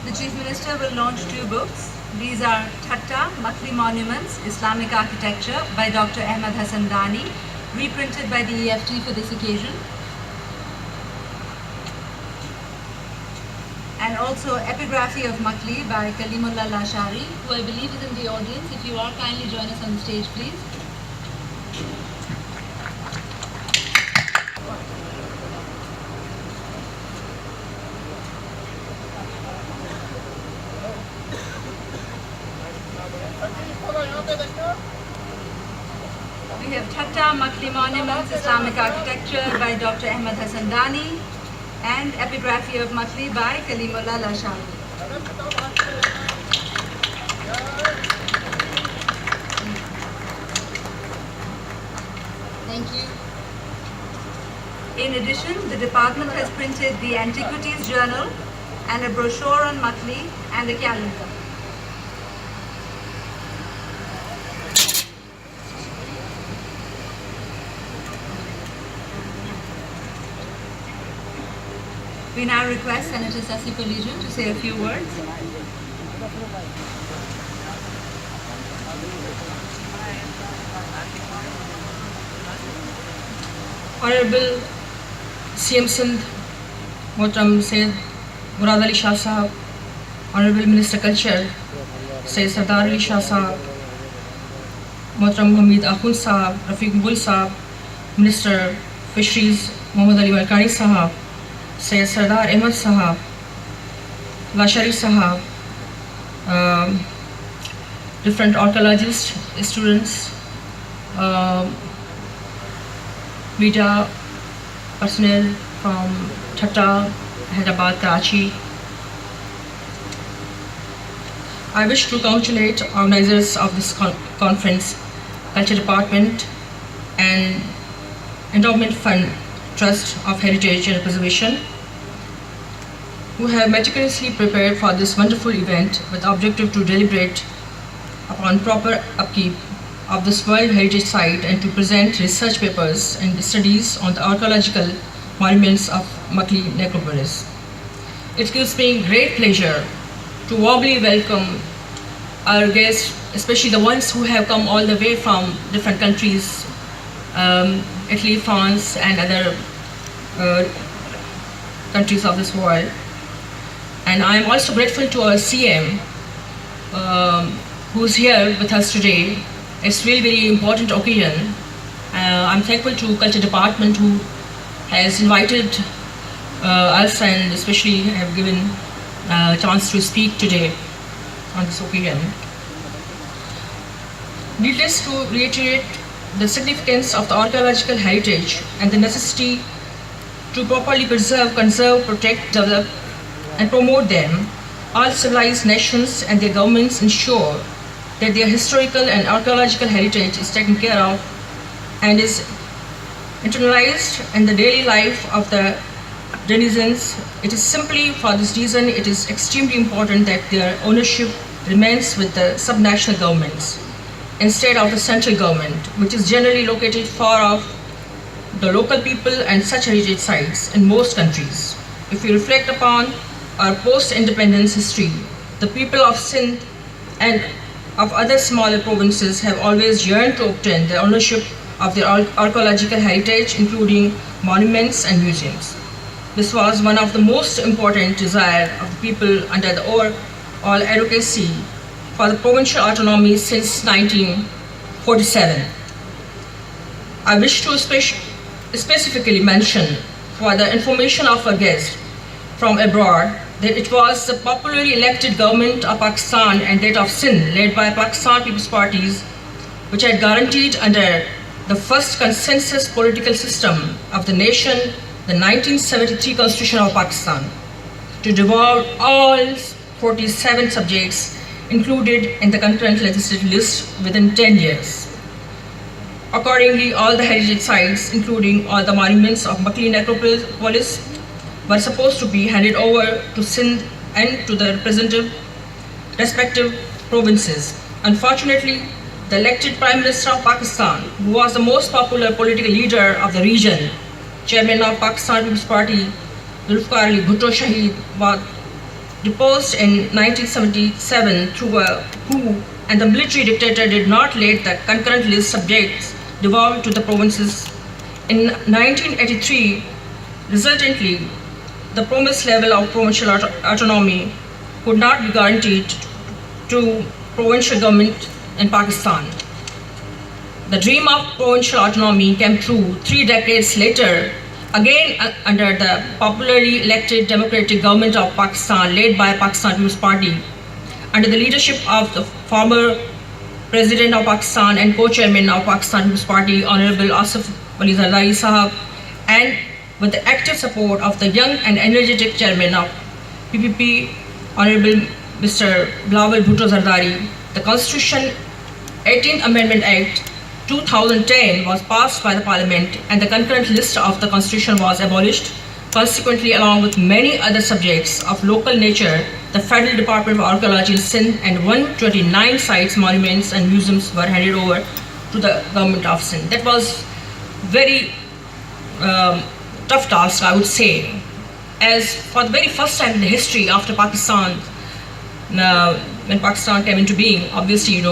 The Chief Minister will launch 2 books. These are Thatta, Makli Monuments, Islamic Architecture by Dr. Ahmad Hassan Dani, reprinted by the EFT for this occasion. And also Epigraphy of Makli by Kalimullah Lashari, who I believe is in the audience. If you are, kindly join us on the stage, please. We have Thatta, Makli Monuments, Islamic Architecture by Dr. Ahmad Hassan Dani, and Epigraphy of Makli by Kalimullah Lashari. Thank you. In addition, the department has printed the Antiquities Journal and a brochure on Makli and a calendar. We now request Senator Sassui to say a few words. Honorable CM Sindh, Mohtaram Sayyid Murad Ali Shah Sahab, Honorable Minister Culture, Sayyid Sardar Ali Shah Sahab, Mohtaram Hamid Akhund Sahab, Rafiq Bull Sahab, Minister Fisheries Muhammad Ali Malkani Sahab, Sayyid Sardar Ahmad Sahab, Lashari Sahab, different archaeologists, students, media personnel from Thatta, Hyderabad, Karachi. I wish to congratulate organizers of this conference, Culture Department and Endowment Fund Trust of Heritage and Preservation, who have meticulously prepared for this wonderful event with the objective to deliberate upon proper upkeep of this World Heritage Site and to present research papers and studies on the archaeological monuments of Makli necropolis. It gives me great pleasure to warmly welcome our guests, especially the ones who have come all the way from different countries, Italy, France, and other countries of this world. And I am also grateful to our CM who is here with us today. It's really very important occasion. I'm thankful to Culture Department who has invited us and especially have given a chance to speak today on this occasion. Needless to reiterate the significance of the archaeological heritage and the necessity to properly preserve, conserve, protect, develop and promote them, all civilized nations and their governments ensure that their historical and archaeological heritage is taken care of and is internalized in the daily life of the denizens. It is simply for this reason it is extremely important that their ownership remains with the subnational governments instead of the central government, which is generally located far off the local people and such heritage sites in most countries. If we reflect upon our post-independence history, the people of Sindh and of other smaller provinces have always yearned to obtain the ownership of their archaeological heritage, including monuments and museums. This was one of the most important desires of the people under the overall advocacy for the provincial autonomy since 1947. I wish to specifically mention for the information of our guests from abroad that it was the popularly elected government of Pakistan and that of Sindh, led by Pakistan People's Parties, which had guaranteed under the first consensus political system of the nation, the 1973 Constitution of Pakistan, to devolve all 47 subjects included in the concurrent legislative list within 10 years. Accordingly, all the heritage sites, including all the monuments of Makli necropolis, were supposed to be handed over to Sindh and to the respective provinces. Unfortunately, the elected Prime Minister of Pakistan, who was the most popular political leader of the region, Chairman of Pakistan People's Party, Zulfikar Ali Bhutto Shahid, deposed in 1977 through a coup, and the military dictator did not let the concurrent list subjects devolve to the provinces. In 1983, resultantly, the promised level of provincial autonomy could not be guaranteed to provincial government in Pakistan. The dream of provincial autonomy came true 3 decades later, again under the popularly elected democratic government of Pakistan led by Pakistan People's Party, under the leadership of the former President of Pakistan and co-chairman of Pakistan People's Party, Honorable Asif Ali Zardari Sahab, and with the active support of the young and energetic chairman of PPP, Honorable Mr. Bilawal Bhutto Zardari, the Constitution 18th Amendment Act 2010 was passed by the Parliament, and the concurrent list of the Constitution was abolished. Consequently, along with many other subjects of local nature, the Federal Department of Archaeology in Sindh and 129 sites, monuments and museums were handed over to the government of Sindh. That was very tough task, I would say, as for the very first time in the history after Pakistan, when Pakistan came into being, obviously,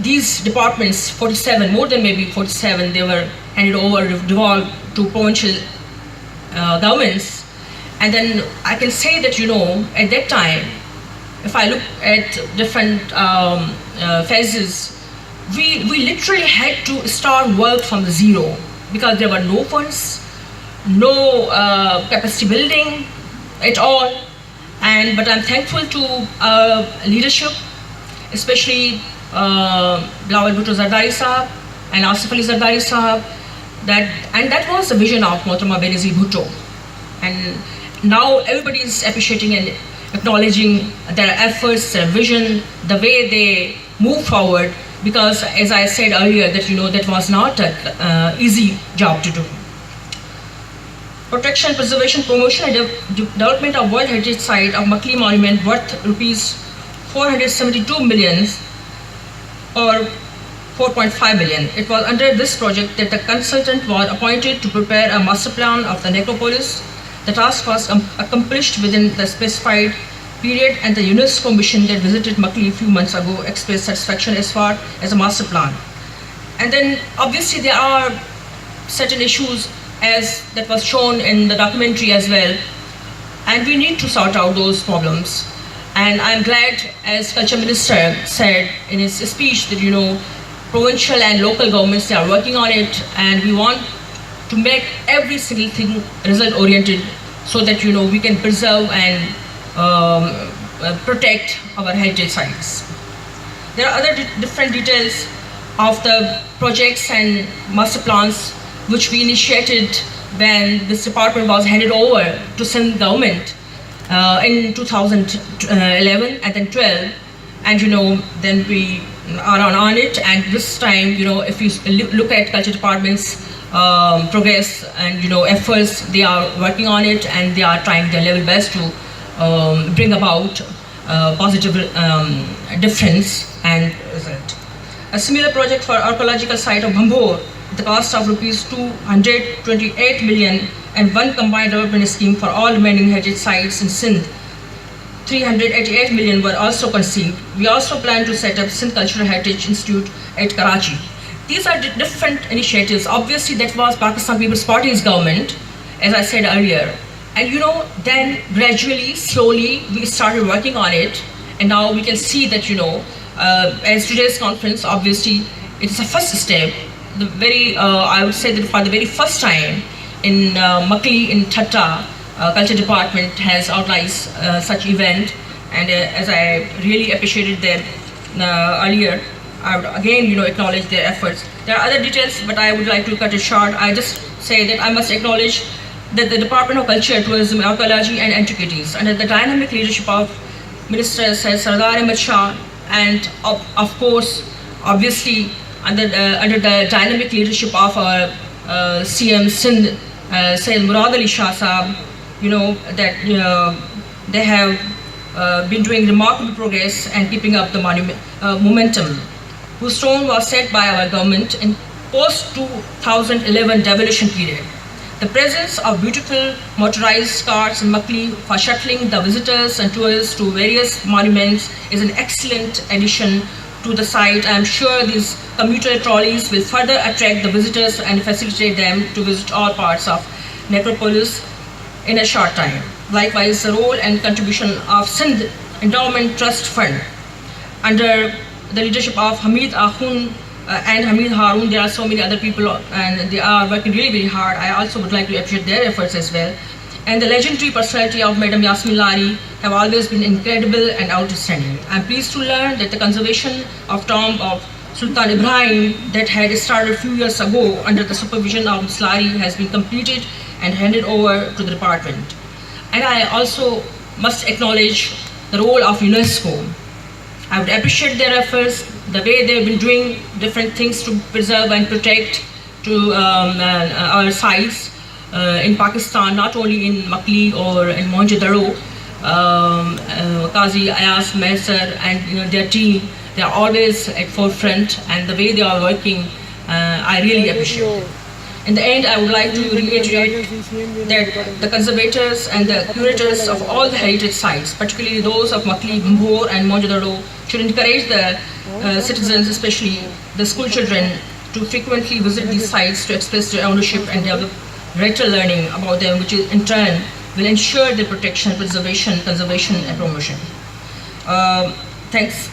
these departments, 47, more than maybe 47, they were handed over, devolved to provincial governments. And then I can say that, at that time, if I look at different phases, we literally had to start work from zero because there were no funds, no capacity building at all. But I'm thankful to leadership, especially Bilawal Bhutto Zardari Sahab and Asif Ali Zardari Sahab, that was the vision of Mohtarama Benazir Bhutto. And now everybody is appreciating and acknowledging their efforts, their vision, the way they move forward, because as I said earlier that that was not an easy job to do. Protection, preservation, promotion and development of World Heritage Site of Makli Monument worth rupees 472 million or 4.5 million. It was under this project that the consultant was appointed to prepare a master plan of the necropolis. The task was accomplished within the specified period, and the UNESCO mission that visited Makli a few months ago expressed satisfaction as far as a master plan. And then obviously there are certain issues as that was shown in the documentary as well, and we need to sort out those problems. And I'm glad, as Culture Minister said in his speech, that provincial and local governments, they are working on it, and we want to make every single thing result oriented so that we can preserve and protect our heritage sites. There are other different details of the projects and master plans which we initiated when this department was handed over to Sindh government in 2011 and then 12, and then we are on it. And this time, if you look at culture department's progress and efforts, they are working on it and they are trying their level best to bring about positive difference and result. A similar project for archaeological site of Bhambor, the cost of rupees 228 million, and one combined development scheme for all remaining heritage sites in Sindh, 388 million, were also conceived. We also plan to set up Sindh Cultural Heritage Institute at Karachi. These are different initiatives. Obviously, that was Pakistan People's Party's government, as I said earlier. And then gradually, slowly, we started working on it. And now we can see that, as today's conference, obviously, it is a first step. I would say that for the very first time in Makli, in Thatta, Culture Department has organized such event. And as I really appreciated them earlier, I would again, acknowledge their efforts. There are other details, but I would like to cut it short. I just say that I must acknowledge that the Department of Culture, Tourism, Archaeology and Antiquities, under the dynamic leadership of Minister Sardar Ahmed Shah, and of course, obviously, under the dynamic leadership of our CM Sindh, Syed Murad Ali Shah Sahab, that they have been doing remarkable progress and keeping up the momentum, whose stone was set by our government in post-2011 devolution period. The presence of beautiful motorized carts in Makli for shuttling the visitors and tourists to various monuments is an excellent addition to the site. I am sure these commuter trolleys will further attract the visitors and facilitate them to visit all parts of necropolis in a short time. Likewise, the role and contribution of Sindh Endowment Trust Fund under the leadership of Hamid Akhun and Hamid Haroon. There are so many other people and they are working really very hard. I also would like to appreciate their efforts as well. And the legendary personality of Madam Yasmin Lari have always been incredible and outstanding. I am pleased to learn that the conservation of tomb of Sultan Ibrahim that had started a few years ago under the supervision of Ms. Lari has been completed and handed over to the department. And I also must acknowledge the role of UNESCO. I would appreciate their efforts, the way they've been doing different things to preserve and protect to our sites in Pakistan, not only in Makli or in Mohenjo-daro. Qazi Ayaz Messer and their team, they are always at forefront, and the way they are working, I really appreciate it. In the end, I would like to reiterate that the conservators and the curators of all the heritage sites, particularly those of Makli, Bhambor and Mohenjo-daro, should encourage the citizens, especially the school children, to frequently visit these sites to express their ownership and develop greater learning about them, which in turn will ensure their protection, preservation, conservation and promotion. Thanks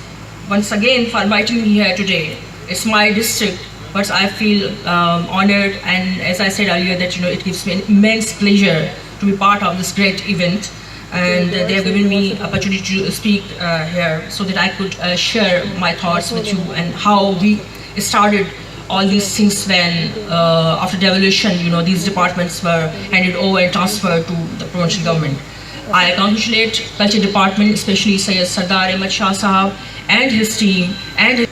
once again for inviting me here today. It's my district, but I feel honored, and as I said earlier, that it gives me an immense pleasure to be part of this great event, and they have given me opportunity to speak here so that I could share my thoughts with you and how we started all these things when after devolution, these departments were handed over and transferred to the provincial government. I congratulate Culture Department, especially Sayyid Sardar Ahmad Shah Sahab and his team and